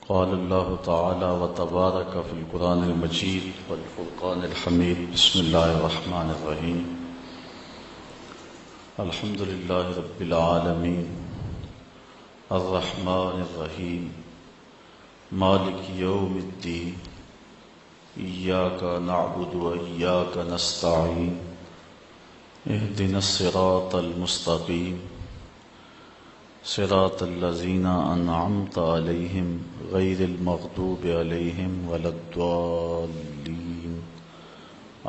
قال الله تعالى وتبارك في القرآن المجيد والفرقان الحميد. بسم الله الرحمن الرحيم. الحمد لله رب العالمين الرحمن الرحيم مالك يوم الدين إياك نعبد وإياك نستعين اهدنا الصراط المستقيم صراط الذين أنعمت عليهم غير المغضوب عليهم ولا الضالين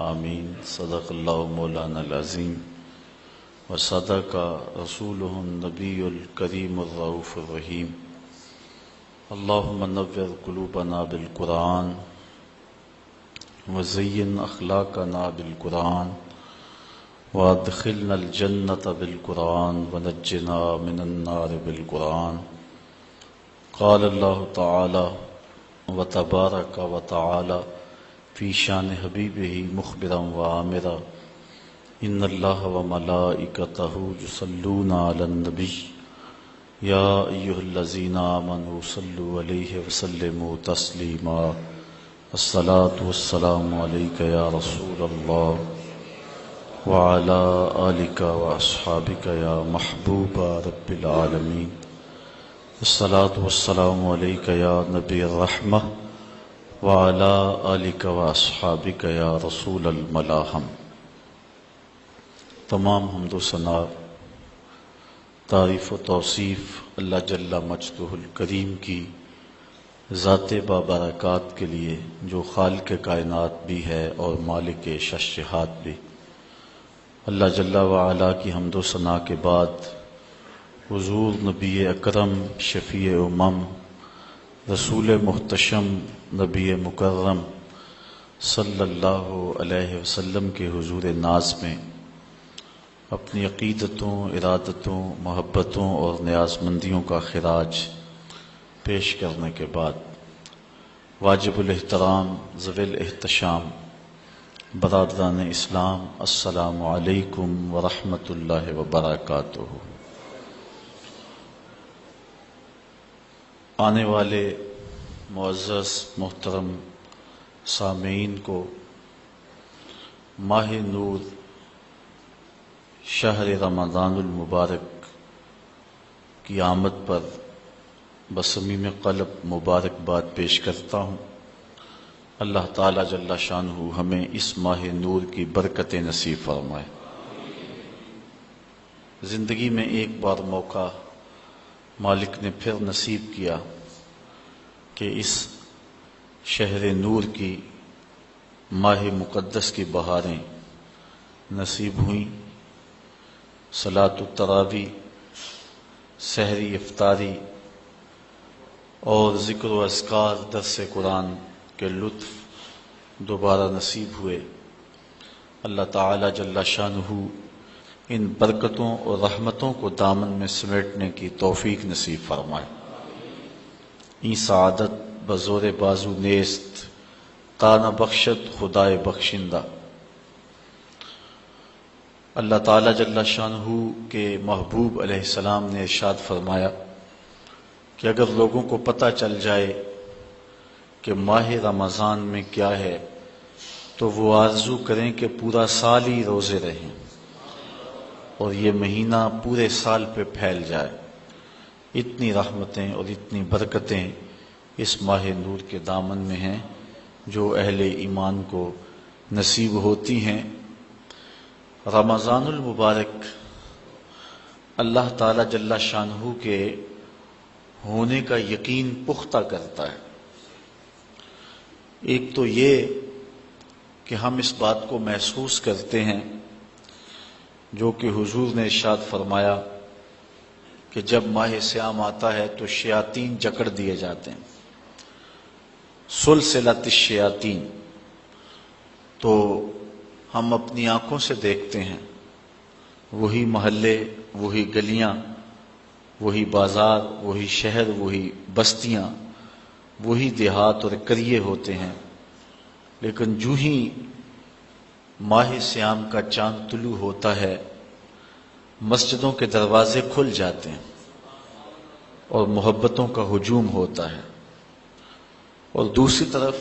آمين. صدق الله مولانا العظيم وصدق رسوله النبي الكريم الرؤوف الرحيم. اللهم نور قلوبنا بالقرآن وزين أخلاقنا بالقرآن وادخلنا الجنة بالقرآن ونجنا من النار بالقرآن. قال الله تعالى وتبارك وتعالى في شان حبيبه مخبرا وآمرا إن الله وملائكته يصلون على النبي يا أيها الذين آمنوا صلوا عليه وسلموا تسليما. الصلاة والسلام عليك يا رسول الله وعلى آلك وأصحابك يا محبوب رب العالمين. الصلاة والسلام عليك يا نبي الرحمة وعلى آلك وأصحابك يا رسول الملاحم. تمام حمد و ثنا تعریف و توصیف اللہ جل مجدہ الکریم کی ذات بابرکات کے لیے جو خالق کائنات بھی ہے اور مالک ششہات بھی. اللہ جل وعلا کی حمد و ثنا کے بعد حضور نبی اکرم شفیع امم رسول محتشم نبی مکرم صلی اللہ علیہ وسلم کے حضور ناز میں اپنی عقیدتوں، ارادتوں، محبتوں اور نیازمندیوں کا خراج پیش کرنے کے بعد واجب الاحترام ذوی الاحتشام برادران اسلام، السلام علیکم ورحمۃ اللہ وبرکاتہ. آنے والے معزز محترم سامعین کو ماہ نور شہر رمضان المبارک کی آمد پر بصمیم قلب مبارکباد پیش کرتا ہوں. اللہ تعالیٰ جل شانہ ہمیں اس ماہ نور کی برکت نصیب فرمائے. زندگی میں ایک بار موقع مالک نے پھر نصیب کیا کہ اس شہر نور کی ماہ مقدس کی بہاریں نصیب ہوئیں. صلاۃ التراویح، سحری افطاری اور ذکر و اذکار، درس قرآن کے لطف دوبارہ نصیب ہوئے. اللہ تعالی جل شانہ ان برکتوں اور رحمتوں کو دامن میں سمیٹنے کی توفیق نصیب فرمائے. این سعادت بزور بازو نیست تا نہ بخشت خدائے بخشندہ. اللہ تعالی جل شانہ کے محبوب علیہ السلام نے ارشاد فرمایا کہ اگر لوگوں کو پتہ چل جائے کہ ماہ رمضان میں کیا ہے تو وہ آرزو کریں کہ پورا سال ہی روزے رہیں اور یہ مہینہ پورے سال پہ پھیل جائے. اتنی رحمتیں اور اتنی برکتیں اس ماہ نور کے دامن میں ہیں جو اہل ایمان کو نصیب ہوتی ہیں. رمضان المبارک اللہ تعالی جل شانہ کے ہونے کا یقین پختہ کرتا ہے. ایک تو یہ کہ ہم اس بات کو محسوس کرتے ہیں جو کہ حضور نے ارشاد فرمایا کہ جب ماہ صیام آتا ہے تو شیاطین جکڑ دیے جاتے ہیں. سلسلۃ الشیاطین. تو ہم اپنی آنکھوں سے دیکھتے ہیں وہی محلے، وہی گلیاں، وہی بازار، وہی شہر، وہی بستیاں، وہی دیہات اور قریے ہوتے ہیں. لیکن جو ہی ماہ صیام کا چاند طلوع ہوتا ہے مسجدوں کے دروازے کھل جاتے ہیں اور محبتوں کا ہجوم ہوتا ہے. اور دوسری طرف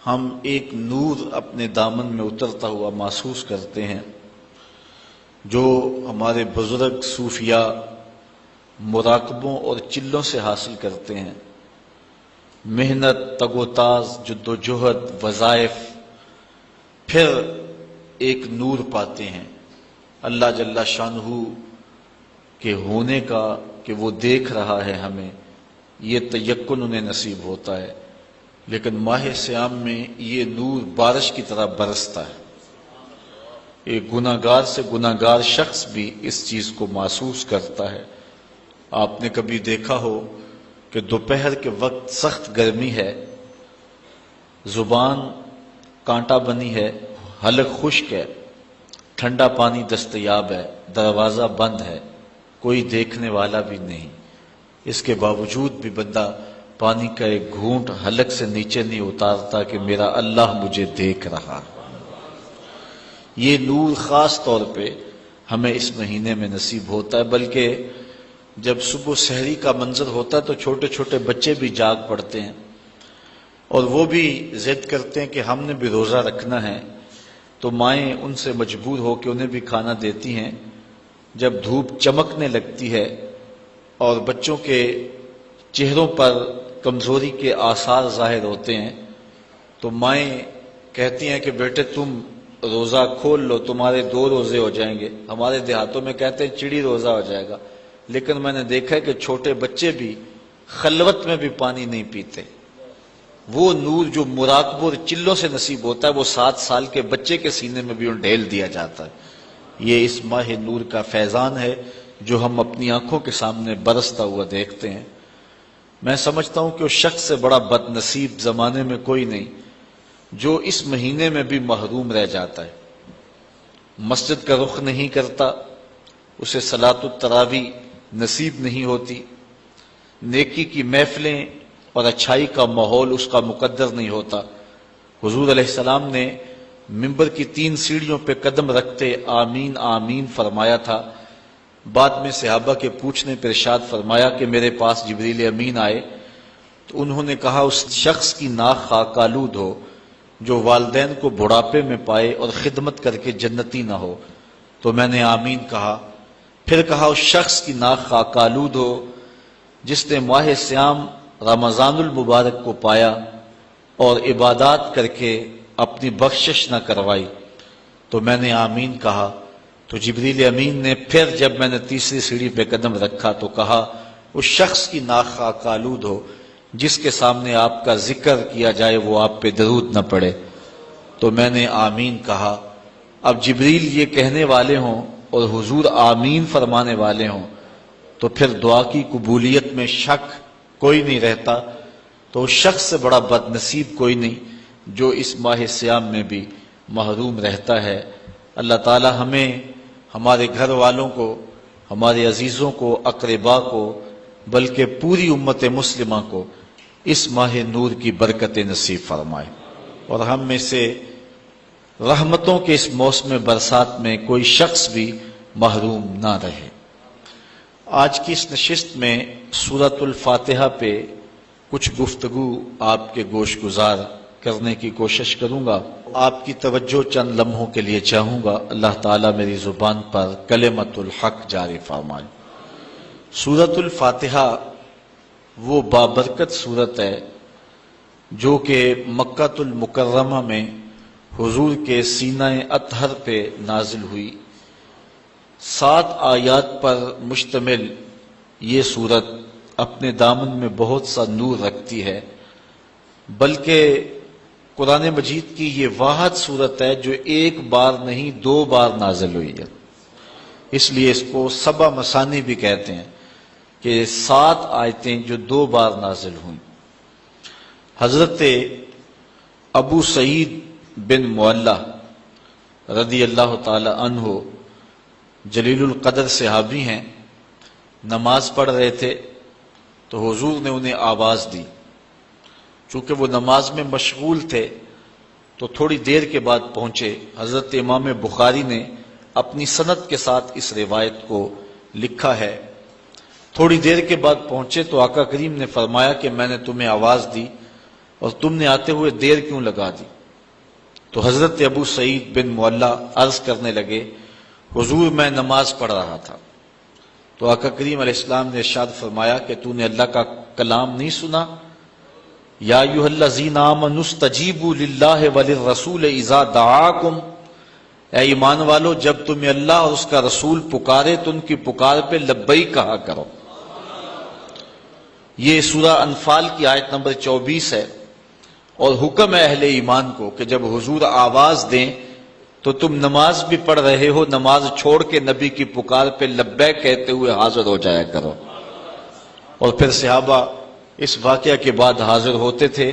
ہم ایک نور اپنے دامن میں اترتا ہوا محسوس کرتے ہیں جو ہمارے بزرگ صوفیاء مراقبوں اور چلوں سے حاصل کرتے ہیں، محنت، تگ و تاز، جد و جہد، وظائف، پھر ایک نور پاتے ہیں اللہ جل شانہ کے ہونے کا، کہ وہ دیکھ رہا ہے ہمیں، یہ تیقن انہیں نصیب ہوتا ہے۔ لیکن ماہ صیام میں یہ نور بارش کی طرح برستا ہے۔ ایک گناہگار سے گناہگار شخص بھی اس چیز کو محسوس کرتا ہے۔ آپ نے کبھی دیکھا ہو کہ دوپہر کے وقت سخت گرمی ہے، زبان کانٹا بنی ہے، حلق خشک ہے، ٹھنڈا پانی دستیاب ہے، دروازہ بند ہے، کوئی دیکھنے والا بھی نہیں، اس کے باوجود بھی بندہ پانی کا ایک گھونٹ حلق سے نیچے نہیں اتارتا کہ میرا اللہ مجھے دیکھ رہا۔ یہ نور خاص طور پہ ہمیں اس مہینے میں نصیب ہوتا ہے، بلکہ جب صبح سحری کا منظر ہوتا ہے تو چھوٹے چھوٹے بچے بھی جاگ پڑتے ہیں اور وہ بھی ضد کرتے ہیں کہ ہم نے بھی روزہ رکھنا ہے، تو مائیں ان سے مجبور ہو کے انہیں بھی کھانا دیتی ہیں۔ جب دھوپ چمکنے لگتی ہے اور بچوں کے چہروں پر کمزوری کے آثار ظاہر ہوتے ہیں تو مائیں کہتی ہیں کہ بیٹے تم روزہ کھول لو، تمہارے 2 روزے ہو جائیں گے۔ ہمارے دیہاتوں میں کہتے ہیں چڑی روزہ ہو جائے گا، لیکن میں نے دیکھا ہے کہ چھوٹے بچے بھی خلوت میں بھی پانی نہیں پیتے۔ وہ نور جو مراقبوں اور چلوں سے نصیب ہوتا ہے وہ 7 سال کے بچے کے سینے میں بھی ڈھیل دیا جاتا ہے۔ یہ اس ماہ نور کا فیضان ہے جو ہم اپنی آنکھوں کے سامنے برستا ہوا دیکھتے ہیں۔ میں سمجھتا ہوں کہ اس شخص سے بڑا بد نصیب زمانے میں کوئی نہیں جو اس مہینے میں بھی محروم رہ جاتا ہے، مسجد کا رخ نہیں کرتا، اسے صلاۃ التراویح نصیب نہیں ہوتی، نیکی کی محفلیں اور اچھائی کا ماحول اس کا مقدر نہیں ہوتا۔ حضور علیہ السلام نے منبر کی 3 سیڑھیوں پہ قدم رکھتے آمین آمین فرمایا تھا۔ بعد میں صحابہ کے پوچھنے پر ارشاد فرمایا کہ میرے پاس جبریل امین آئے تو انہوں نے کہا اس شخص کی ناک خاک آلود ہو جو والدین کو بڑھاپے میں پائے اور خدمت کر کے جنتی نہ ہو، تو میں نے آمین کہا۔ پھر کہا اس شخص کی ناک خاک آلود ہو جس نے ماہ صیام رمضان المبارک کو پایا اور عبادات کر کے اپنی بخشش نہ کروائی، تو میں نے آمین کہا۔ تو جبریل امین نے پھر جب میں نے 3ری سیڑھی پہ قدم رکھا تو کہا اس شخص کی ناک خاک آلود ہو جس کے سامنے آپ کا ذکر کیا جائے وہ آپ پہ درود نہ پڑے، تو میں نے آمین کہا۔ اب جبریل یہ کہنے والے ہوں اور حضور آمین فرمانے والے ہوں تو پھر دعا کی قبولیت میں شک کوئی نہیں رہتا، تو اس شخص سے بڑا بد نصیب کوئی نہیں جو اس ماہ صیام میں بھی محروم رہتا ہے۔ اللہ تعالی ہمیں، ہمارے گھر والوں کو، ہمارے عزیزوں کو، اقربا کو، بلکہ پوری امت مسلمہ کو اس ماہ نور کی برکت نصیب فرمائے اور ہم میں سے رحمتوں کے اس موسم برسات میں کوئی شخص بھی محروم نہ رہے۔ آج کی اس نشست میں سورۃ الفاتحہ پہ کچھ گفتگو آپ کے گوش گزار کرنے کی کوشش کروں گا۔ آپ کی توجہ چند لمحوں کے لیے چاہوں گا، اللہ تعالیٰ میری زبان پر کلمۃ الحق جاری فرمائے۔ سورۃ الفاتحہ وہ بابرکت سورت ہے جو کہ مکہ المکرمہ میں حضور کے سینہ اطہر پہ نازل ہوئی۔ 7 آیات پر مشتمل یہ سورت اپنے دامن میں بہت سا نور رکھتی ہے، بلکہ قرآن مجید کی یہ واحد سورت ہے جو 1 بار نہیں 2 بار نازل ہوئی ہے، اس لیے اس کو 7 مثانی بھی کہتے ہیں کہ 7 آیتیں جو 2 بار نازل ہوئیں۔ حضرت ابو سعید بن معلہ رضی اللہ تعالی عنہ جلیل القدر صحابی ہیں، نماز پڑھ رہے تھے تو حضور نے انہیں آواز دی۔ چونکہ وہ نماز میں مشغول تھے تو تھوڑی دیر کے بعد پہنچے۔ حضرت امام بخاری نے اپنی سند کے ساتھ اس روایت کو لکھا ہے۔ تھوڑی دیر کے بعد پہنچے تو آقا کریم نے فرمایا کہ میں نے تمہیں آواز دی اور تم نے آتے ہوئے دیر کیوں لگا دی؟ تو حضرت ابو سعید بن معلا عرض کرنے لگے حضور میں نماز پڑھ رہا تھا، تو آقا کریم علیہ السلام نے ارشاد فرمایا کہ تو نے اللہ کا کلام نہیں سنا؟ یا ایھا الذین آمنوا استجیبوا للہ وللرسول اذا دعاکم، اے ایمان والو جب تمہیں اللہ اور اس کا رسول پکارے تو ان کی پکار پہ لبیک کہا کرو۔ یہ سورہ انفال کی آیت نمبر 24 ہے، اور حکم ہے اہل ایمان کو کہ جب حضور آواز دیں تو تم نماز بھی پڑھ رہے ہو، نماز چھوڑ کے نبی کی پکار پہ لبیک کہتے ہوئے حاضر ہو جایا کرو۔ اور پھر صحابہ اس واقعہ کے بعد حاضر ہوتے تھے،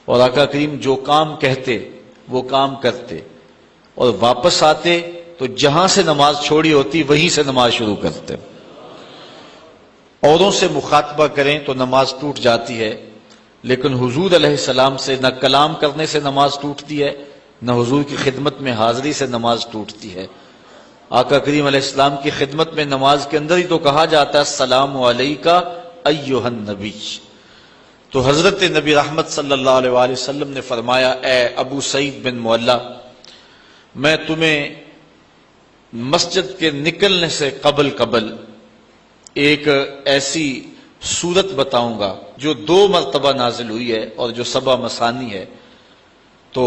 اور آقا کریم جو کام کہتے وہ کام کرتے، اور واپس آتے تو جہاں سے نماز چھوڑی ہوتی وہیں سے نماز شروع کرتے۔ اوروں سے مخاطبہ کریں تو نماز ٹوٹ جاتی ہے، لیکن حضور علیہ السلام سے نہ کلام کرنے سے نماز ٹوٹتی ہے، نہ حضور کی خدمت میں حاضری سے نماز ٹوٹتی ہے۔ آقا کریم علیہ السلام کی خدمت میں نماز کے اندر ہی تو کہا جاتا ہے السلام علیکہ ایھا النبی۔ تو حضرت نبی رحمت صلی اللہ علیہ وآلہ وسلم نے فرمایا اے ابو سعید بن معلا، میں تمہیں مسجد کے نکلنے سے قبل ایک ایسی سورت بتاؤں گا جو 2 مرتبہ نازل ہوئی ہے اور جو 7 مثانی ہے۔ تو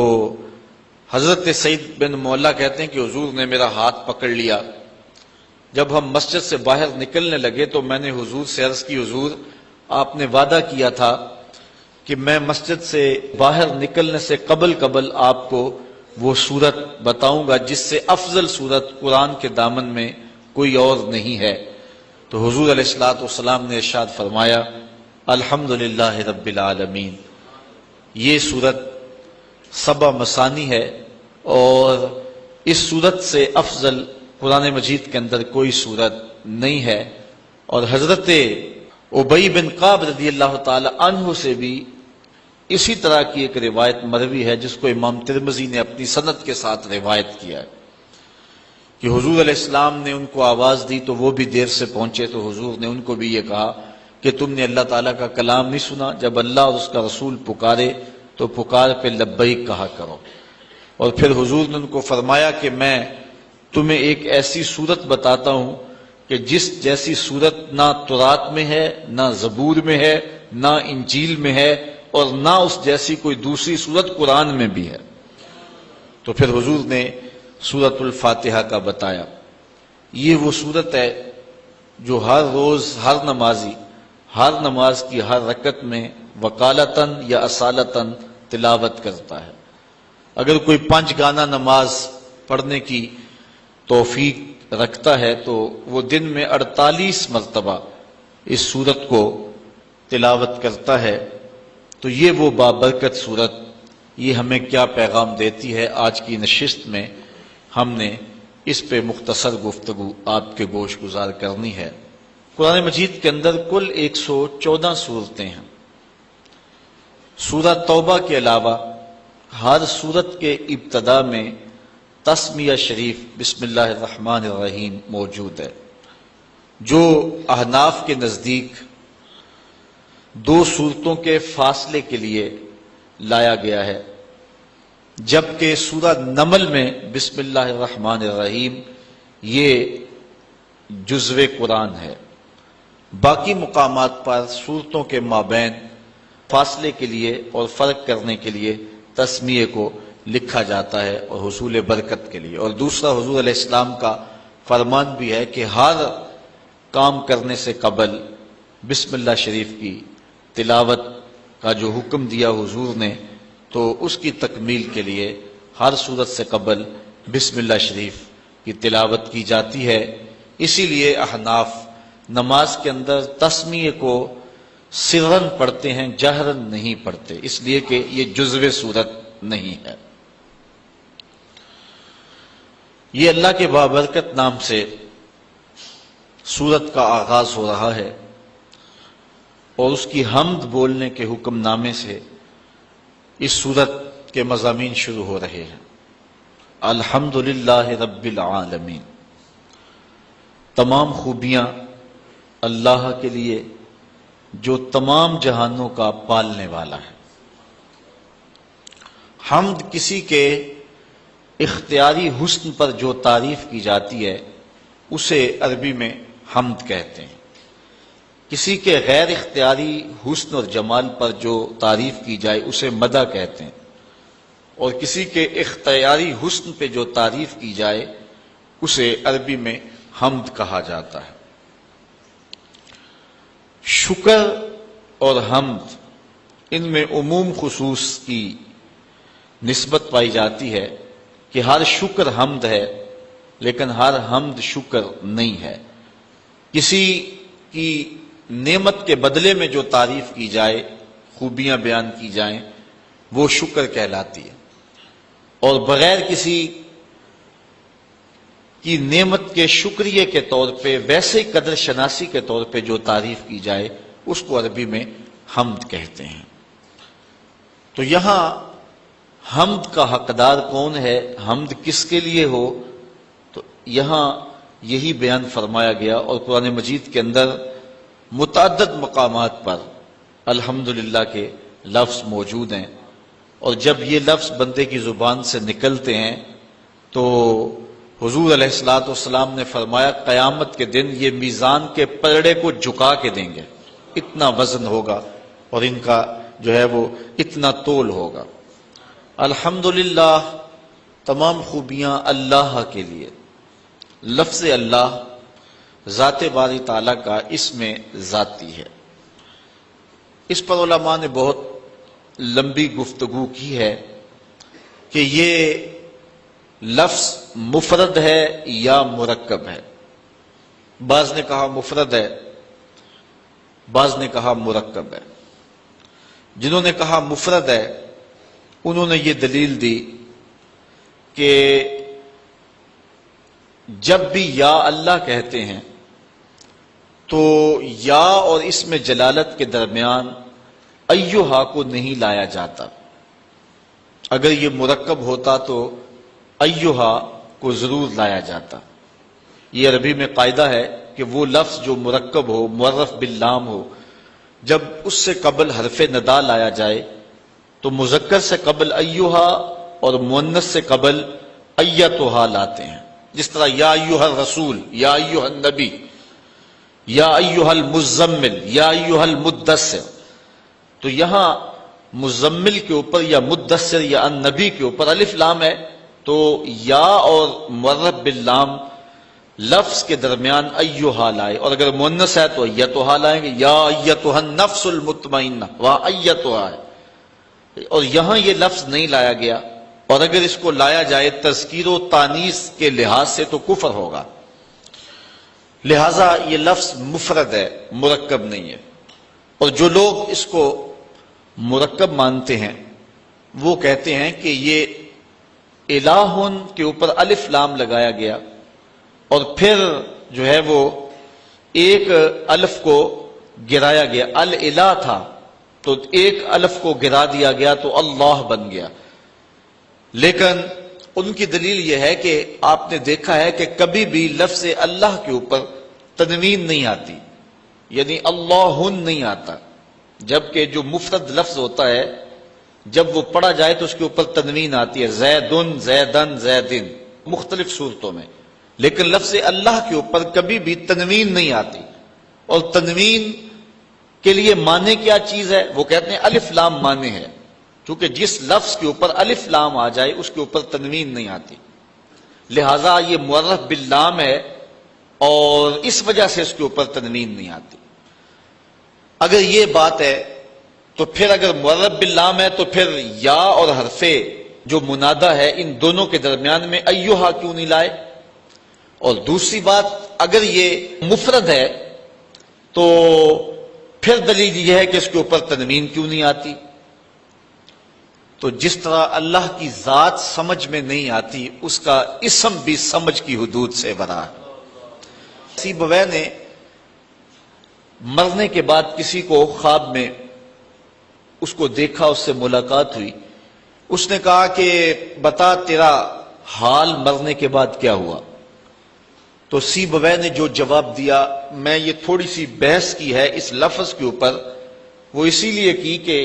حضرت سعید بن معلا کہتے ہیں کہ حضور نے میرا ہاتھ پکڑ لیا، جب ہم مسجد سے باہر نکلنے لگے تو میں نے حضور سے عرض کی حضور آپ نے وعدہ کیا تھا کہ میں مسجد سے باہر نکلنے سے قبل آپ کو وہ سورت بتاؤں گا جس سے افضل سورت قرآن کے دامن میں کوئی اور نہیں ہے۔ تو حضور علیہ الصلوۃ والسلام نے ارشاد فرمایا الحمدللہ رب العالمین۔ یہ سورت 7 مثانی ہے، اور اس سورت سے افضل قرآن مجید کے اندر کوئی سورت نہیں ہے۔ اور حضرت ابی بن کعب رضی اللہ تعالی عنہ سے بھی اسی طرح کی ایک روایت مروی ہے جس کو امام ترمذی نے اپنی سند کے ساتھ روایت کیا ہے کہ حضور علیہ السلام نے ان کو آواز دی تو وہ بھی دیر سے پہنچے، تو حضور نے ان کو بھی یہ کہا کہ تم نے اللہ تعالیٰ کا کلام نہیں سنا؟ جب اللہ اور اس کا رسول پکارے تو پکار پہ لبیک کہا کرو۔ اور پھر حضور نے ان کو فرمایا کہ میں تمہیں ایک ایسی صورت بتاتا ہوں کہ جس جیسی صورت نہ تورات میں ہے، نہ زبور میں ہے، نہ انجیل میں ہے، اور نہ اس جیسی کوئی دوسری صورت قرآن میں بھی ہے۔ تو پھر حضور نے سورۃ الفاتحہ کا بتایا۔ یہ وہ صورت ہے جو ہر روز ہر نمازی ہر نماز کی ہر رکعت میں وقالتاً یا اصالتاً تلاوت کرتا ہے۔ اگر کوئی 5 گانا نماز پڑھنے کی توفیق رکھتا ہے تو وہ دن میں 48 مرتبہ اس سورت کو تلاوت کرتا ہے۔ تو یہ وہ بابرکت سورت، یہ ہمیں کیا پیغام دیتی ہے؟ آج کی نشست میں ہم نے اس پہ مختصر گفتگو آپ کے گوش گزار کرنی ہے۔ قرآن مجید کے اندر کل 114 صورتیں ہیں۔ سورہ توبہ کے علاوہ ہر سورت کے ابتدا میں تسمیہ شریف بسم اللہ الرحمن الرحیم موجود ہے، جو احناف کے نزدیک 2 صورتوں کے فاصلے کے لیے لایا گیا ہے، جبکہ سورہ نمل میں بسم اللہ الرحمن الرحیم یہ جزو قرآن ہے۔ باقی مقامات پر صورتوں کے مابین فاصلے کے لیے اور فرق کرنے کے لیے تسمیہ کو لکھا جاتا ہے اور حصول برکت کے لیے۔ اور دوسرا حضور علیہ السلام کا فرمان بھی ہے کہ ہر کام کرنے سے قبل بسم اللہ شریف کی تلاوت کا جو حکم دیا حضور نے، تو اس کی تکمیل کے لیے ہر صورت سے قبل بسم اللہ شریف کی تلاوت کی جاتی ہے۔ اسی لیے احناف نماز کے اندر تسمیہ کو سرن پڑھتے ہیں، جہرن نہیں پڑھتے، اس لیے کہ یہ جزو صورت نہیں ہے۔ یہ اللہ کے بابرکت نام سے سورت کا آغاز ہو رہا ہے، اور اس کی حمد بولنے کے حکم نامے سے اس سورت کے مضامین شروع ہو رہے ہیں۔ الحمدللہ رب العالمین، تمام خوبیاں اللہ کے لیے جو تمام جہانوں کا پالنے والا ہے۔ حمد کسی کے اختیاری حسن پر جو تعریف کی جاتی ہے اسے عربی میں حمد کہتے ہیں. کسی کے غیر اختیاری حسن اور جمال پر جو تعریف کی جائے اسے مدح کہتے ہیں، اور کسی کے اختیاری حسن پہ جو تعریف کی جائے اسے عربی میں حمد کہا جاتا ہے. شکر اور حمد ان میں عموم خصوص کی نسبت پائی جاتی ہے کہ ہر شکر حمد ہے لیکن ہر حمد شکر نہیں ہے. کسی کی نعمت کے بدلے میں جو تعریف کی جائے، خوبیاں بیان کی جائیں، وہ شکر کہلاتی ہے، اور بغیر کسی کی نعمت کے شکریہ کے طور پہ ویسے قدر شناسی کے طور پہ جو تعریف کی جائے اس کو عربی میں حمد کہتے ہیں. تو یہاں حمد کا حقدار کون ہے، حمد کس کے لیے ہو، تو یہاں یہی بیان فرمایا گیا، اور قرآن مجید کے اندر متعدد مقامات پر الحمدللہ کے لفظ موجود ہیں. اور جب یہ لفظ بندے کی زبان سے نکلتے ہیں تو حضور علیہ الصلوۃ والسلام نے فرمایا قیامت کے دن یہ میزان کے پلڑے کو جھکا کے دیں گے، اتنا وزن ہوگا اور ان کا جو ہے وہ اتنا تول ہوگا. الحمدللہ تمام خوبیاں اللہ کے لیے. لفظ اللہ ذات باری تعالیٰ کا اس میں ذاتی ہے. اس پر علماء نے بہت لمبی گفتگو کی ہے کہ یہ لفظ مفرد ہے یا مرکب ہے. بعض نے کہا مفرد ہے، بعض نے کہا مرکب ہے. جنہوں نے کہا مفرد ہے انہوں نے یہ دلیل دی کہ جب بھی یا اللہ کہتے ہیں تو یا اور اس میں جلالت کے درمیان ایہا کو نہیں لایا جاتا. اگر یہ مرکب ہوتا تو ایہا کو ضرور لایا جاتا. یہ عربی میں قاعدہ ہے کہ وہ لفظ جو مرکب ہو، معرف باللام ہو، جب اس سے قبل حرف ندا لایا جائے تو مذکر سے قبل ایہا اور مؤنث سے قبل ایتھا لاتے ہیں. جس طرح یا ایہا الرسول، یا ایہا النبی، یا ایہا المزمل، یا ایہا المدثر. تو یہاں مزمل کے اوپر یا مدثر یا النبی کے اوپر الف لام ہے، تو یا اور معرف باللام لفظ کے درمیان ایہا لائے، اور اگر مؤنث ہے تو ایتھا لائیں گے. یا ایتھا النفس المطمئنہ، وہاں ایتھا ہے، اور یہاں یہ لفظ نہیں لایا گیا. اور اگر اس کو لایا جائے تذکیر و تانیث کے لحاظ سے تو کفر ہوگا. لہذا یہ لفظ مفرد ہے، مرکب نہیں ہے. اور جو لوگ اس کو مرکب مانتے ہیں وہ کہتے ہیں کہ یہ الہن کے اوپر الف لام لگایا گیا اور پھر جو ہے وہ ایک الف کو گرایا گیا. الہ تھا تو ایک الف کو گرا دیا گیا تو اللہ بن گیا. لیکن ان کی دلیل یہ ہے کہ آپ نے دیکھا ہے کہ کبھی بھی لفظ اللہ کے اوپر تنوین نہیں آتی، یعنی اللہن نہیں آتا. جبکہ جو مفرد لفظ ہوتا ہے جب وہ پڑھا جائے تو اس کے اوپر تنوین آتی ہے، زیدن، زیدن، زیدن، مختلف صورتوں میں. لیکن لفظ اللہ کے اوپر کبھی بھی تنوین نہیں آتی. اور تنوین کے لیے معنی کیا چیز ہے؟ وہ کہتے ہیں الف لام معنی ہے، کیونکہ جس لفظ کے اوپر الف لام آ جائے اس کے اوپر تنوین نہیں آتی. لہذا یہ معرف باللام ہے اور اس وجہ سے اس کے اوپر تنوین نہیں آتی. اگر یہ بات ہے تو پھر اگر معرف باللام ہے تو پھر یا اور حرف جو منادہ ہے ان دونوں کے درمیان میں ایہا کیوں نہیں لائے؟ اور دوسری بات، اگر یہ مفرد ہے تو پھر دلیل یہ ہے کہ اس کے اوپر تنوین کیوں نہیں آتی؟ تو جس طرح اللہ کی ذات سمجھ میں نہیں آتی اس کا اسم بھی سمجھ کی حدود سے برا ہے. سیبویہ نے مرنے کے بعد کسی کو خواب میں اس کو دیکھا، اس سے ملاقات ہوئی. اس نے کہا کہ بتا تیرا حال مرنے کے بعد کیا ہوا؟ تو سیبویہ نے جو جواب دیا، میں یہ تھوڑی سی بحث کی ہے اس لفظ کے اوپر، وہ اسی لیے کی کہ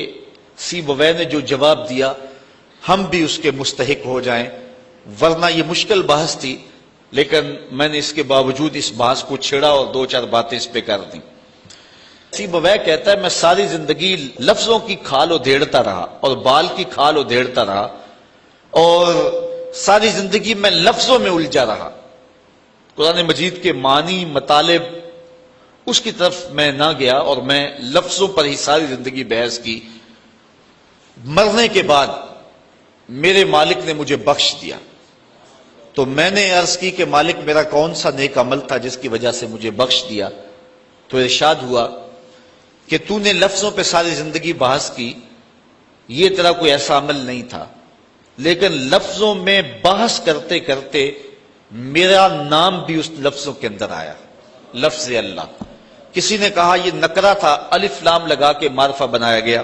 سیبویہ نے جو جواب دیا، ہم بھی اس کے مستحق ہو جائیں، ورنہ یہ مشکل بحث تھی، لیکن میں نے اس کے باوجود اس بحث کو چھیڑا اور دو چار باتیں اس پہ کر دیں۔ نصیب وویہ کہتا ہے میں ساری زندگی لفظوں کی کھال ادھیڑتا رہا اور بال کی کھال ادھیڑتا رہا، اور ساری زندگی میں لفظوں میں الجھا رہا، قرآن مجید کے معنی مطالب اس کی طرف میں نہ گیا اور میں لفظوں پر ہی ساری زندگی بحث کی۔ مرنے کے بعد میرے مالک نے مجھے بخش دیا، تو میں نے عرض کی کہ مالک میرا کون سا نیک عمل تھا جس کی وجہ سے مجھے بخش دیا؟ تو ارشاد ہوا کہ تو نے لفظوں پہ ساری زندگی بحث کی، یہ تیرا کوئی ایسا عمل نہیں تھا، لیکن لفظوں میں بحث کرتے کرتے میرا نام بھی اس لفظوں کے اندر آیا، لفظ اللہ۔ کسی نے کہا یہ نکرہ تھا، الف لام لگا کے معرفہ بنایا گیا،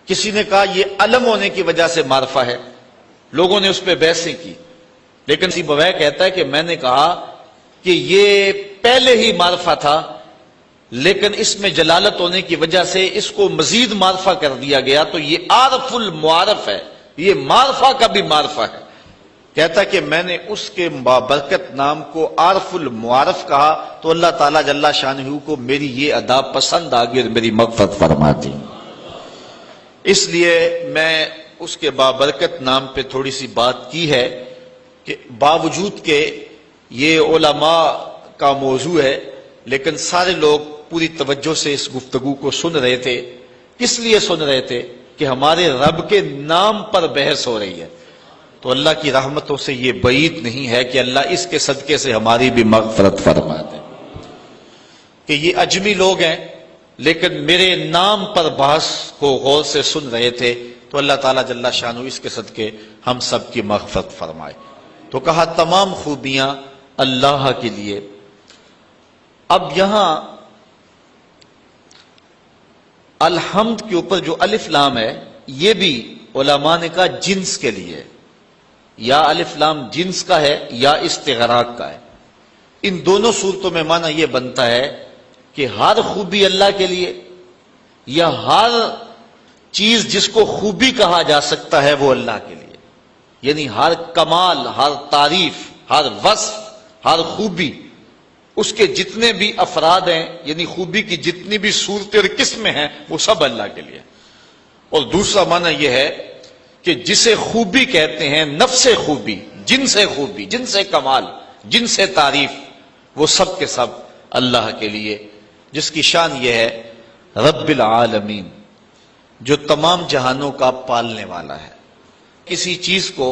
کسی نے کہا یہ علم ہونے کی وجہ سے معرفہ ہے، لوگوں نے اس پہ بحثیں کی، لیکن نصیب وویہ کہتا ہے کہ میں نے کہا کہ یہ پہلے ہی معرفہ تھا، لیکن اس میں جلالت ہونے کی وجہ سے اس کو مزید معرفہ کر دیا گیا، تو یہ عارف المعارف ہے، یہ معرفہ کا بھی معرفہ ہے۔ کہتا کہ میں نے اس کے بابرکت نام کو عارف المعارف کہا، تو اللہ تعالیٰ جل شانہ کو میری یہ ادا پسند آ گئی اور میری مغفرت فرما دی۔ اس لیے میں اس کے بابرکت نام پہ تھوڑی سی بات کی ہے کہ باوجود کہ یہ علماء کا موضوع ہے، لیکن سارے لوگ پوری توجہ سے اس گفتگو کو سن رہے تھے۔ کس لیے سن رہے تھے؟ کہ ہمارے رب کے نام پر بحث ہو رہی ہے، تو اللہ کی رحمتوں سے یہ بعید نہیں ہے کہ اللہ اس کے صدقے سے ہماری بھی مغفرت فرما دے کہ یہ اجمی لوگ ہیں لیکن میرے نام پر بحث کو غور سے سن رہے تھے، تو اللہ تعالیٰ جل شانہ اس کے صدقے ہم سب کی مغفرت فرمائے۔ تو کہا تمام خوبیاں اللہ کے لیے۔ اب یہاں الحمد کے اوپر جو الف لام ہے، یہ بھی علماء نے کہا جنس کے لیے، یا الف لام جنس کا ہے یا استغراق کا ہے۔ ان دونوں صورتوں میں معنی یہ بنتا ہے کہ ہر خوبی اللہ کے لیے، یا ہر چیز جس کو خوبی کہا جا سکتا ہے وہ اللہ کے لیے، یعنی ہر کمال، ہر تعریف، ہر وصف، ہر خوبی، اس کے جتنے بھی افراد ہیں، یعنی خوبی کی جتنی بھی صورتیں اور قسمیں ہیں، وہ سب اللہ کے لیے۔ اور دوسرا معنی یہ ہے کہ جسے خوبی کہتے ہیں، نفس خوبی، جنس خوبی، جنس کمال، جنس تعریف، وہ سب کے سب اللہ کے لیے، جس کی شان یہ ہے رب العالمین، جو تمام جہانوں کا پالنے والا ہے۔ کسی چیز کو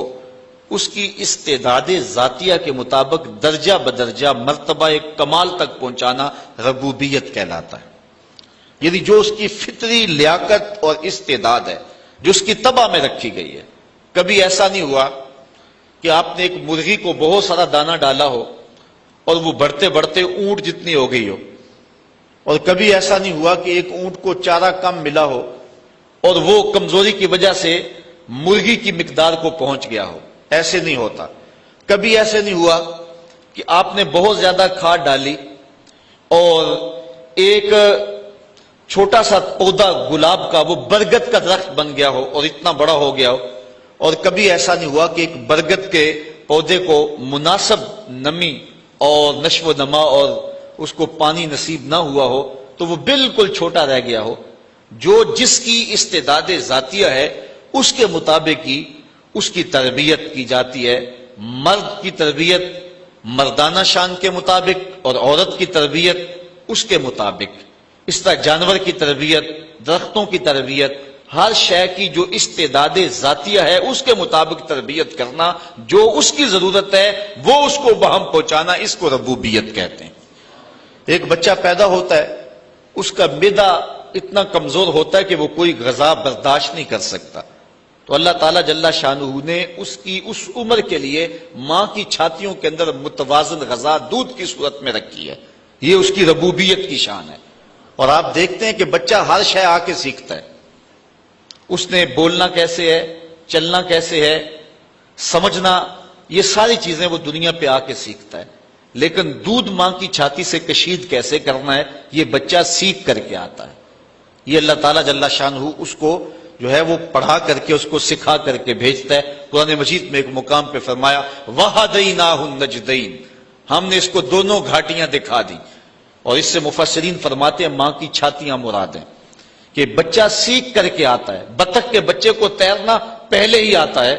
اس کی استعداد ذاتیہ کے مطابق درجہ بدرجہ مرتبہ کمال تک پہنچانا ربوبیت کہلاتا ہے، یعنی جو اس کی فطری لیاقت اور استعداد ہے، جو اس کی طبع میں رکھی گئی ہے۔ کبھی ایسا نہیں ہوا کہ آپ نے ایک مرغی کو بہت سارا دانہ ڈالا ہو اور وہ بڑھتے بڑھتے اونٹ جتنی ہو گئی ہو، اور کبھی ایسا نہیں ہوا کہ ایک اونٹ کو چارہ کم ملا ہو اور وہ کمزوری کی وجہ سے مرغی کی مقدار کو پہنچ گیا ہو، ایسے نہیں ہوتا۔ کبھی ایسے نہیں ہوا کہ آپ نے بہت زیادہ کھاد ڈالی اور ایک چھوٹا سا پودا گلاب کا وہ برگد کا درخت بن گیا ہو اور اتنا بڑا ہو گیا ہو، اور کبھی ایسا نہیں ہوا کہ ایک برگد کے پودے کو مناسب نمی اور نشو و نما اور اس کو پانی نصیب نہ ہوا ہو تو وہ بالکل چھوٹا رہ گیا ہو۔ جو جس کی استعداد ذاتیہ ہے اس کے مطابق ہی اس کی تربیت کی جاتی ہے۔ مرد کی تربیت مردانہ شان کے مطابق اور عورت کی تربیت اس کے مطابق، اس طرح جانور کی تربیت، درختوں کی تربیت، ہر شے کی جو استعداد ذاتیہ ہے اس کے مطابق تربیت کرنا، جو اس کی ضرورت ہے وہ اس کو بہم پہنچانا، اس کو ربوبیت کہتے ہیں۔ ایک بچہ پیدا ہوتا ہے، اس کا معدہ اتنا کمزور ہوتا ہے کہ وہ کوئی غذا برداشت نہیں کر سکتا، تو اللہ تعالیٰ جل شانہ نے اس کی اس عمر کے لیے ماں کی چھاتیوں کے اندر متوازن غذا دودھ کی صورت میں رکھی ہے۔ یہ اس کی ربوبیت کی شان ہے۔ اور آپ دیکھتے ہیں کہ بچہ ہر شے آ کے سیکھتا ہے، اس نے بولنا کیسے ہے، چلنا کیسے ہے، سمجھنا، یہ ساری چیزیں وہ دنیا پہ آ کے سیکھتا ہے، لیکن دودھ ماں کی چھاتی سے کشید کیسے کرنا ہے یہ بچہ سیکھ کر کے آتا ہے۔ یہ اللہ تعالیٰ جل شانہ اس کو جو ہے وہ پڑھا کر کے اس کو سکھا کر کے بھیجتا ہے۔ قرآن مجید میں ایک مقام پہ فرمایا وَهَدَيْنَاهُ النَّجْدَيْنِ، ہم نے اس کو دونوں گھاٹیاں دکھا دی۔ اور اس سے مفسرین فرماتے ہیں ماں کی چھاتیاں مراد ہیں کہ بچہ سیکھ کر کے آتا ہے۔ بطخ کے بچے کو تیرنا پہلے ہی آتا ہے،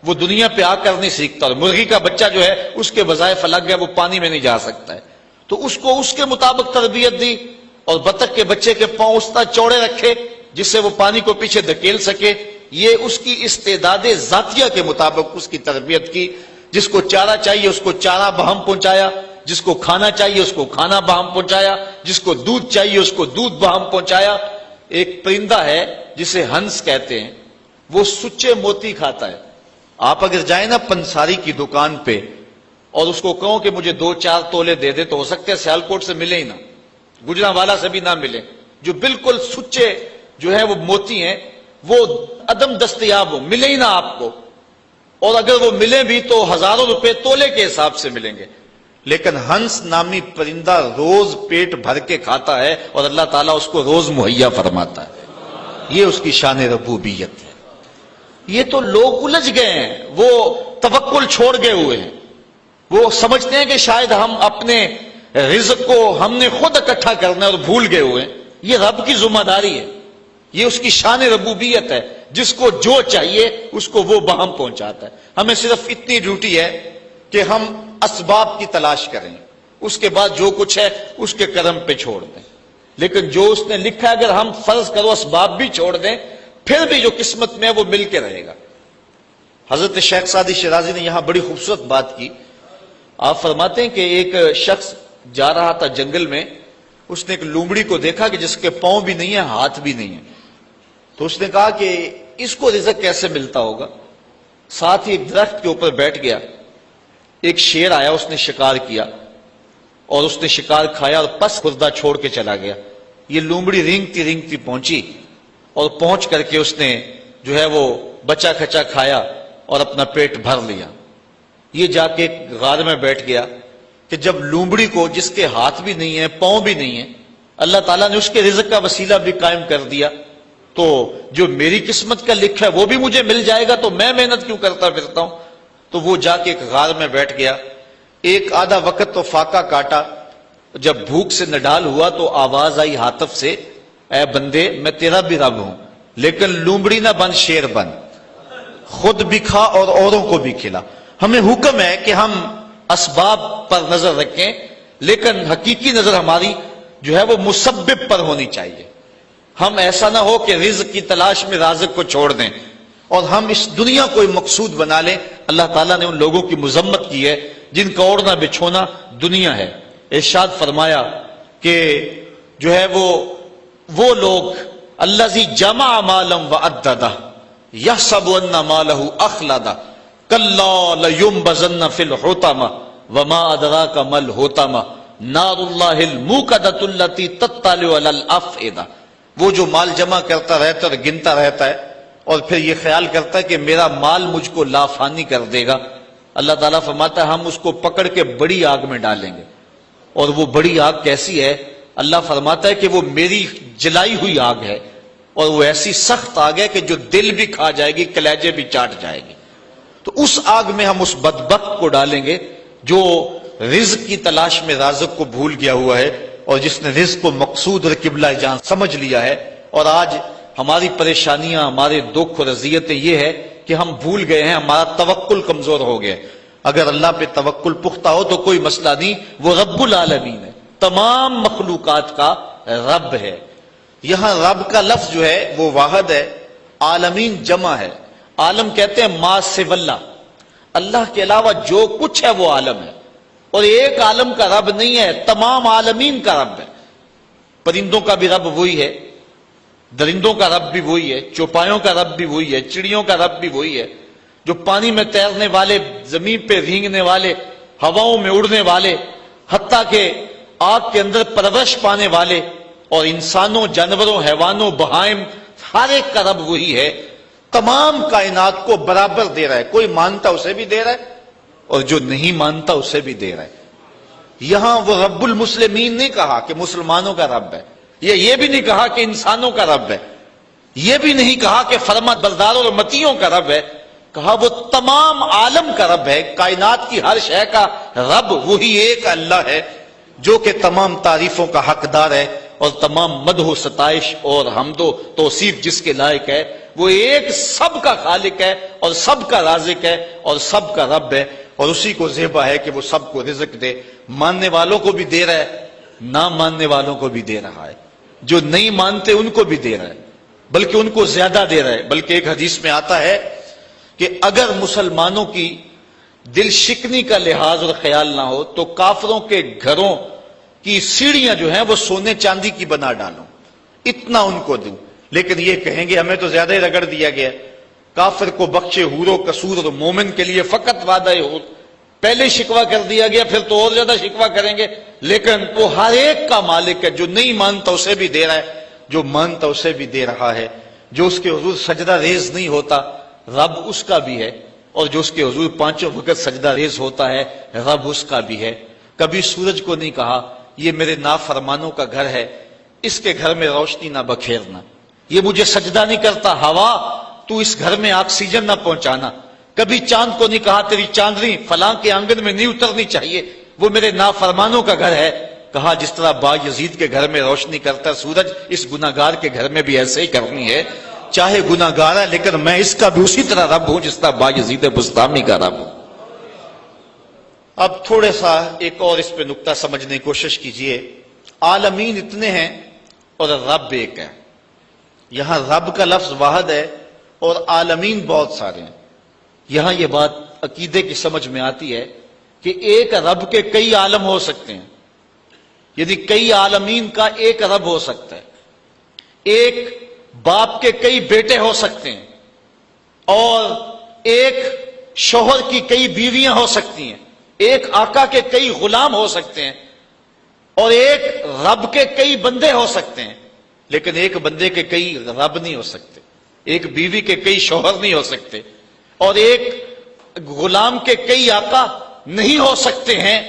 وہ دنیا پہ آ کر نہیں سیکھتا، اور مرغی کا بچہ جو ہے اس کے وظائف الگ ہے، وہ پانی میں نہیں جا سکتا ہے، تو اس کو اس کے مطابق تربیت دی، اور بطخ کے بچے کے پاؤں اس طرح چوڑے رکھے جس سے وہ پانی کو پیچھے دھکیل سکے۔ یہ اس کی استعداد ذاتیہ کے مطابق اس کی تربیت کی۔ جس کو چارہ چاہیے اس کو چارہ بہم پہنچایا، جس کو کھانا چاہیے اس کو کھانا بہم پہنچایا، جس کو دودھ چاہیے اس کو دودھ بہم پہنچایا۔ ایک پرندہ ہے جسے ہنس کہتے ہیں، وہ سچے موتی کھاتا ہے۔ آپ اگر جائیں نا پنساری کی دکان پہ اور اس کو کہو کہ مجھے 2-4 تولے دے دے، تو ہو سکتا ہے سیالکوٹ سے ملے ہی نہ، گجرانوالا سے بھی نہ ملے۔ جو بالکل سچے جو ہے وہ موتی ہیں وہ عدم دستیاب ہو، ملے ہی نہ آپ کو، اور اگر وہ ملے بھی تو ہزاروں روپے تولے کے حساب سے ملیں گے۔ لیکن ہنس نامی پرندہ روز پیٹ بھر کے کھاتا ہے اور اللہ تعالیٰ اس کو روز مہیا فرماتا ہے۔ یہ اس کی شان ربوبیت ہے۔ یہ تو لوگ الجھ گئے ہیں، وہ توکل چھوڑ گئے ہوئے ہیں، وہ سمجھتے ہیں کہ شاید ہم اپنے رزق کو ہم نے خود اکٹھا کرنا ہے اور بھول گئے ہوئے ہیں۔ یہ رب کی ذمہ داری ہے، یہ اس کی شان ربوبیت ہے، جس کو جو چاہیے اس کو وہ بہم پہنچاتا ہے۔ ہمیں صرف اتنی ڈیوٹی ہے کہ ہم اسباب کی تلاش کریں، اس کے بعد جو کچھ ہے اس کے کرم پہ چھوڑ دیں۔ لیکن جو اس نے لکھا ہے اگر ہم فرض کرو اسباب بھی چھوڑ دیں، پھر بھی جو قسمت میں ہے وہ مل کے رہے گا۔ حضرت شیخ سعدی شیرازی نے یہاں بڑی خوبصورت بات کی۔ آپ فرماتے ہیں کہ ایک شخص جا رہا تھا جنگل میں، اس نے ایک لومڑی کو دیکھا کہ جس کے پاؤں بھی نہیں ہے ہاتھ بھی نہیں ہے، تو اس نے کہا کہ اس کو رزق کیسے ملتا ہوگا۔ ساتھ ہی ایک درخت کے اوپر بیٹھ گیا، ایک شیر آیا، اس نے شکار کیا اور اس نے شکار کھایا اور پس خوردہ چھوڑ کے چلا گیا۔ یہ لومڑی رینگتی رینگتی پہنچی اور پہنچ کر کے اس نے جو ہے وہ بچا کھچا کھایا اور اپنا پیٹ بھر لیا۔ یہ جا کے ایک غار میں بیٹھ گیا کہ جب لومڑی کو جس کے ہاتھ بھی نہیں ہے پاؤں بھی نہیں ہے اللہ تعالیٰ نے اس کے رزق کا وسیلہ بھی قائم کر دیا، تو جو میری قسمت کا لکھا ہے وہ بھی مجھے مل جائے گا، تو میں محنت کیوں کرتا پھرتا ہوں۔ تو وہ جا کے ایک غار میں بیٹھ گیا، ایک آدھا وقت تو فاقہ کاٹا، جب بھوک سے نڈال ہوا تو آواز آئی ہاتف سے، اے بندے میں تیرا بھی رب ہوں، لیکن لومڑی نہ بن شیر بن، خود بھی کھا اور اوروں کو بھی کھلا۔ ہمیں حکم ہے کہ ہم اسباب پر نظر رکھیں، لیکن حقیقی نظر ہماری جو ہے وہ مسبب پر ہونی چاہیے۔ ہم ایسا نہ ہو کہ رزق کی تلاش میں رازق کو چھوڑ دیں اور ہم اس دنیا کو مقصود بنا لیں۔ اللہ تعالیٰ نے ان لوگوں کی مذمت کی ہے جن کا اوڑھنا بچھونا دنیا ہے۔ ارشاد فرمایا کہ جو ہے وہ لوگ الذی جمع مالا وعددہ یحسب ان مالہ اخلدہ کلا لینبذن فی الحطمہ وما ادراک ما الحطمہ نار اللہ الموقدۃ التی تطلع علی الافئدہ۔ وہ جو مال جمع کرتا رہتا ہے، گنتا رہتا ہے اور پھر یہ خیال کرتا ہے کہ میرا مال مجھ کو لافانی کر دے گا، اللہ تعالیٰ فرماتا ہے ہم اس کو پکڑ کے بڑی آگ میں ڈالیں گے۔ اور وہ بڑی آگ کیسی ہے؟ اللہ فرماتا ہے کہ وہ میری جلائی ہوئی آگ ہے، اور وہ ایسی سخت آگ ہے کہ جو دل بھی کھا جائے گی، کلیجے بھی چاٹ جائے گی۔ تو اس آگ میں ہم اس بدبخت کو ڈالیں گے جو رزق کی تلاش میں رازق کو بھول گیا ہوا ہے، اور جس نے رزق کو مقصود اور قبلہ جان سمجھ لیا ہے۔ اور آج ہماری پریشانیاں، ہمارے دکھ اور اذیتیں یہ ہے کہ ہم بھول گئے ہیں، ہمارا توکل کمزور ہو گیا۔ اگر اللہ پہ توکل پختہ ہو تو کوئی مسئلہ نہیں، وہ رب العالمین ہے، تمام مخلوقات کا رب ہے۔ یہاں رب کا لفظ جو ہے وہ واحد ہے، عالمین جمع ہے۔ عالم کہتے ہیں ما سوی اللہ، اللہ کے علاوہ جو کچھ ہے وہ عالم ہے، اور ایک عالم کا رب نہیں ہے، تمام عالمین کا رب ہے۔ پرندوں کا بھی رب وہی ہے، درندوں کا رب بھی وہی ہے، چوپایوں کا رب بھی وہی ہے، چڑیوں کا رب بھی وہی ہے، جو پانی میں تیرنے والے، زمین پہ رینگنے والے، ہواؤں میں اڑنے والے، حتیٰ کہ آگ کے اندر پرورش پانے والے، اور انسانوں، جانوروں، حیوانوں، بہائم، ہر ایک کا رب وہی ہے۔ تمام کائنات کو برابر دے رہا ہے، کوئی مانتا اسے بھی دے رہا ہے اور جو نہیں مانتا اسے بھی دے رہا ہے۔ یہاں وہ رب المسلمین نہیں کہا کہ مسلمانوں کا رب ہے، یہ بھی نہیں کہا کہ انسانوں کا رب ہے، یہ بھی نہیں کہا کہ فرما برداروں اور متیوں کا رب ہے، کہا وہ تمام عالم کا رب ہے، کائنات کی ہر شے کا رب وہی ایک اللہ ہے جو کہ تمام تعریفوں کا حقدار ہے اور تمام مدح و ستائش اور حمد و توصیف جس کے لائق ہے، وہ ایک سب کا خالق ہے اور سب کا رازق ہے اور سب کا رب ہے، اور اسی کو زیبا ہے کہ وہ سب کو رزق دے، ماننے والوں کو بھی دے رہا ہے، نہ ماننے والوں کو بھی دے رہا ہے، جو نہیں مانتے ان کو بھی دے رہا ہے، بلکہ ان کو زیادہ دے رہا ہے۔ بلکہ ایک حدیث میں آتا ہے کہ اگر مسلمانوں کی دل شکنی کا لحاظ اور خیال نہ ہو تو کافروں کے گھروں کی سیڑھیاں جو ہیں وہ سونے چاندی کی بنا ڈالوں، اتنا ان کو دوں، لیکن یہ کہیں گے ہمیں تو زیادہ ہی رگڑ دیا گیا، کافر کو بخشے حور و قصور اور مومن کے لیے فقط وعدہ حور، پہلے شکوہ کر دیا گیا پھر تو اور زیادہ شکوہ کریں گے، لیکن وہ ہر ایک کا مالک ہے، جو نہیں مانتا اسے بھی دے رہا ہے، جو مانتا اسے بھی دے رہا ہے، جو اس کے حضور سجدہ ریز نہیں ہوتا رب اس کا بھی ہے، اور جو اس کے حضور پانچوں وقت سجدہ ریز ہوتا ہے رب اس کا بھی ہے۔ کبھی سورج کو نہیں کہا یہ میرے نافرمانوں کا گھر ہے، اس کے گھر میں روشنی نہ بکھیرنا، یہ مجھے سجدہ نہیں کرتا، ہوا تو اس گھر میں آکسیجن نہ پہنچانا۔ کبھی چاند کو نہیں کہا تیری چاندنی فلاں کے آنگن میں نہیں اترنی چاہیے، وہ میرے نافرمانوں کا گھر ہے، کہا جس طرح با یزید کے گھر میں روشنی کرتا ہے سورج، اس گناہگار کے گھر میں بھی ایسے ہی کرنی ہے، چاہے گناہگار ہے لیکن میں اس کا بھی اسی طرح رب ہوں جس طرح با یزید بستامی کا رب ہوں۔ اب تھوڑا سا ایک اور اس پہ نقطہ سمجھنے کی کوشش کیجئے، عالمین اتنے ہیں اور رب ایک ہے، یہاں رب کا لفظ واحد ہے اور عالمین بہت سارے ہیں۔ یہاں یہ بات عقیدے کی سمجھ میں آتی ہے کہ ایک رب کے کئی عالم ہو سکتے ہیں، یعنی کئی عالمین کا ایک رب ہو سکتا ہے، ایک باپ کے کئی بیٹے ہو سکتے ہیں، اور ایک شوہر کی کئی بیویاں ہو سکتی ہیں، ایک آقا کے کئی غلام ہو سکتے ہیں، اور ایک رب کے کئی بندے ہو سکتے ہیں، لیکن ایک بندے کے کئی رب نہیں ہو سکتے، ایک بیوی کے کئی شوہر نہیں ہو سکتے، اور ایک غلام کے کئی آقا نہیں ہو سکتے ہیں۔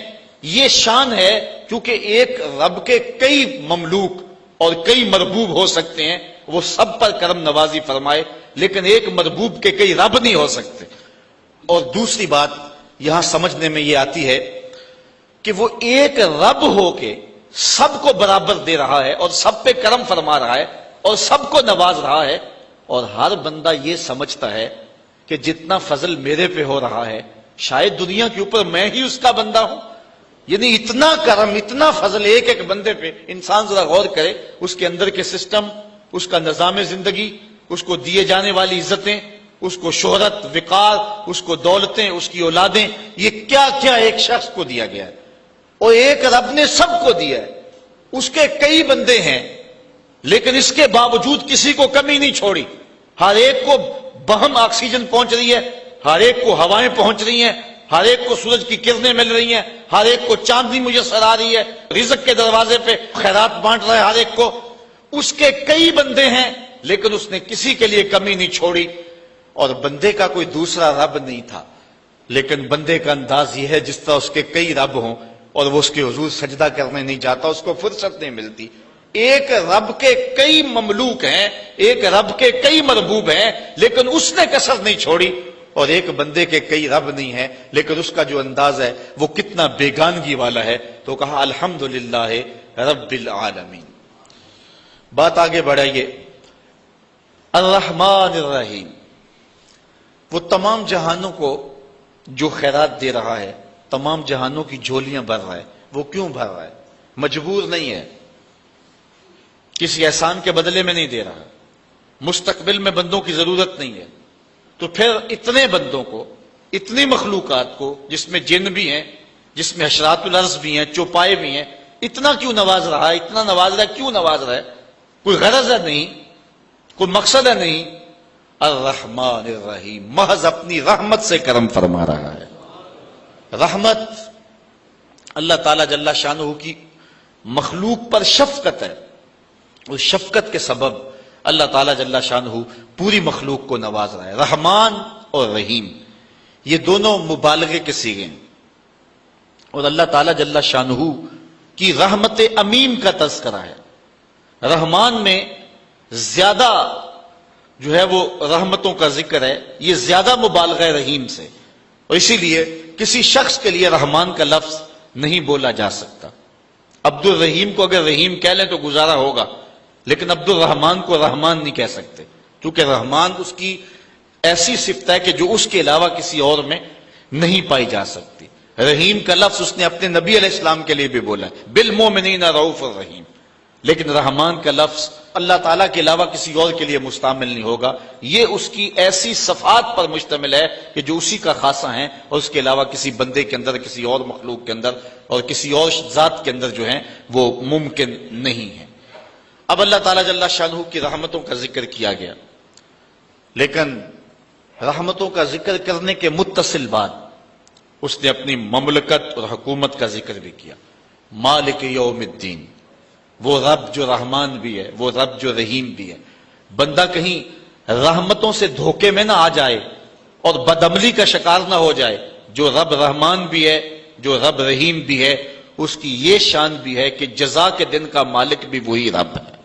یہ شان ہے کیونکہ ایک رب کے کئی مملوک اور کئی مربوب ہو سکتے ہیں، وہ سب پر کرم نوازی فرمائے، لیکن ایک مربوب کے کئی رب نہیں ہو سکتے۔ اور دوسری بات یہاں سمجھنے میں یہ آتی ہے کہ وہ ایک رب ہو کے سب کو برابر دے رہا ہے اور سب پہ کرم فرما رہا ہے اور سب کو نواز رہا ہے، اور ہر بندہ یہ سمجھتا ہے کہ جتنا فضل میرے پہ ہو رہا ہے شاید دنیا کے اوپر میں ہی اس کا بندہ ہوں، یعنی اتنا کرم اتنا فضل ایک ایک بندے پہ۔ انسان ذرا غور کرے اس کے اندر کے سسٹم، اس کا نظام زندگی، اس کو دیے جانے والی عزتیں، اس کو شہرت، وقار، اس کو دولتیں، اس کی اولادیں، یہ کیا کیا ایک شخص کو دیا گیا ہے، اور ایک رب نے سب کو دیا ہے۔ اس کے کئی بندے ہیں لیکن اس کے باوجود کسی کو کمی نہیں چھوڑی، ہر ایک کو بہم آکسیجن پہنچ رہی ہے، ہر ایک کو ہوائیں پہنچ رہی ہیں، ہر ایک کو سورج کی کرنیں مل رہی ہیں، ہر ایک کو چاندنی میسر آ رہی ہے، رزق کے دروازے پہ خیرات بانٹ رہا ہے ہر ایک کو۔ اس کے کئی بندے ہیں لیکن اس نے کسی کے لیے کمی نہیں چھوڑی، اور بندے کا کوئی دوسرا رب نہیں تھا، لیکن بندے کا انداز یہ ہے جس طرح اس کے کئی رب ہوں اور وہ اس کے حضور سجدہ کرنے نہیں جاتا، اس کو فرصت نہیں ملتی۔ ایک رب کے کئی مملوک ہیں، ایک رب کے کئی مربوب ہیں، لیکن اس نے کسر نہیں چھوڑی، اور ایک بندے کے کئی رب نہیں ہیں لیکن اس کا جو انداز ہے وہ کتنا بیگانگی والا ہے۔ تو کہا الحمدللہ رب العالمین۔ بات آگے بڑھائیے، الرحمن الرحیم، وہ تمام جہانوں کو جو خیرات دے رہا ہے، تمام جہانوں کی جھولیاں بھر رہا ہے۔ وہ کیوں بھر رہا ہے؟ مجبور نہیں ہے، کسی احسان کے بدلے میں نہیں دے رہا، مستقبل میں بندوں کی ضرورت نہیں ہے، تو پھر اتنے بندوں کو، اتنی مخلوقات کو جس میں جن بھی ہیں، جس میں حشرات الارض بھی ہیں، چوپائے بھی ہیں، اتنا کیوں نواز رہا ہے؟ اتنا نواز رہا ہے، کیوں نواز رہا ہے؟ کوئی غرض ہے نہیں، کوئی مقصد ہے نہیں۔ الرحمن الرحیم، محض اپنی رحمت سے کرم فرما رہا ہے۔ رحمت اللہ تعالیٰ جل شانہ کی مخلوق پر شفقت ہے، اس شفقت کے سبب اللہ تعالیٰ جل شانہ پوری مخلوق کو نواز رہا ہے۔ رحمان اور رحیم یہ دونوں مبالغے کے صیغے ہیں، اور اللہ تعالیٰ جل شانہ کی رحمت عمیم کا تذکرہ ہے۔ رحمان میں زیادہ جو ہے وہ رحمتوں کا ذکر ہے، یہ زیادہ مبالغہ رحیم سے، اور اسی لیے کسی شخص کے لیے رحمان کا لفظ نہیں بولا جا سکتا۔ عبد الرحیم کو اگر رحیم کہہ لیں تو گزارا ہوگا، لیکن عبد الرحمان کو رحمان نہیں کہہ سکتے، کیونکہ رحمان اس کی ایسی صفت ہے کہ جو اس کے علاوہ کسی اور میں نہیں پائی جا سکتی۔ رحیم کا لفظ اس نے اپنے نبی علیہ السلام کے لیے بھی بولا ہے، بالمومنین رؤوف الرحیم، لیکن رحمان کا لفظ اللہ تعالیٰ کے علاوہ کسی اور کے لیے مستعمل نہیں ہوگا۔ یہ اس کی ایسی صفات پر مشتمل ہے کہ جو اسی کا خاصہ ہیں، اور اس کے علاوہ کسی بندے کے اندر، کسی اور مخلوق کے اندر اور کسی اور ذات کے اندر جو ہیں وہ ممکن نہیں ہے۔ اب اللہ تعالیٰ جل شانہ کی رحمتوں کا ذکر کیا گیا، لیکن رحمتوں کا ذکر کرنے کے متصل بعد اس نے اپنی مملکت اور حکومت کا ذکر بھی کیا۔ مالک یوم الدین، وہ رب جو رحمان بھی ہے، وہ رب جو رحیم بھی ہے۔ بندہ کہیں رحمتوں سے دھوکے میں نہ آ جائے اور بدعملی کا شکار نہ ہو جائے۔ جو رب رحمان بھی ہے، جو رب رحیم بھی ہے، اس کی یہ شان بھی ہے کہ جزا کے دن کا مالک بھی وہی رب ہے۔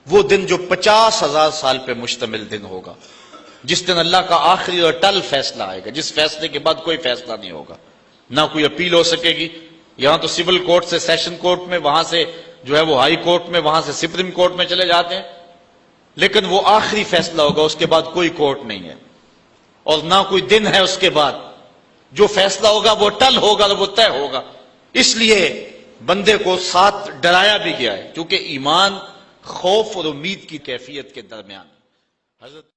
وہ دن جو 50,000 سال پہ مشتمل دن ہوگا، جس دن اللہ کا آخری اور ٹل فیصلہ آئے گا، جس فیصلے کے بعد کوئی فیصلہ نہیں ہوگا، نہ کوئی اپیل ہو سکے گی۔ یہاں تو سول کورٹ سے سیشن کورٹ میں، وہاں سے جو ہے وہ ہائی کورٹ میں، وہاں سے سپریم کورٹ میں چلے جاتے ہیں، لیکن وہ آخری فیصلہ ہوگا، اس کے بعد کوئی کورٹ نہیں ہے اور نہ کوئی دن ہے اس کے بعد۔ جو فیصلہ ہوگا وہ ٹل ہوگا اور وہ طے ہوگا۔ اس لیے بندے کو ساتھ ڈرایا بھی گیا ہے، کیونکہ ایمان خوف اور امید کی کیفیت کے درمیان حضرت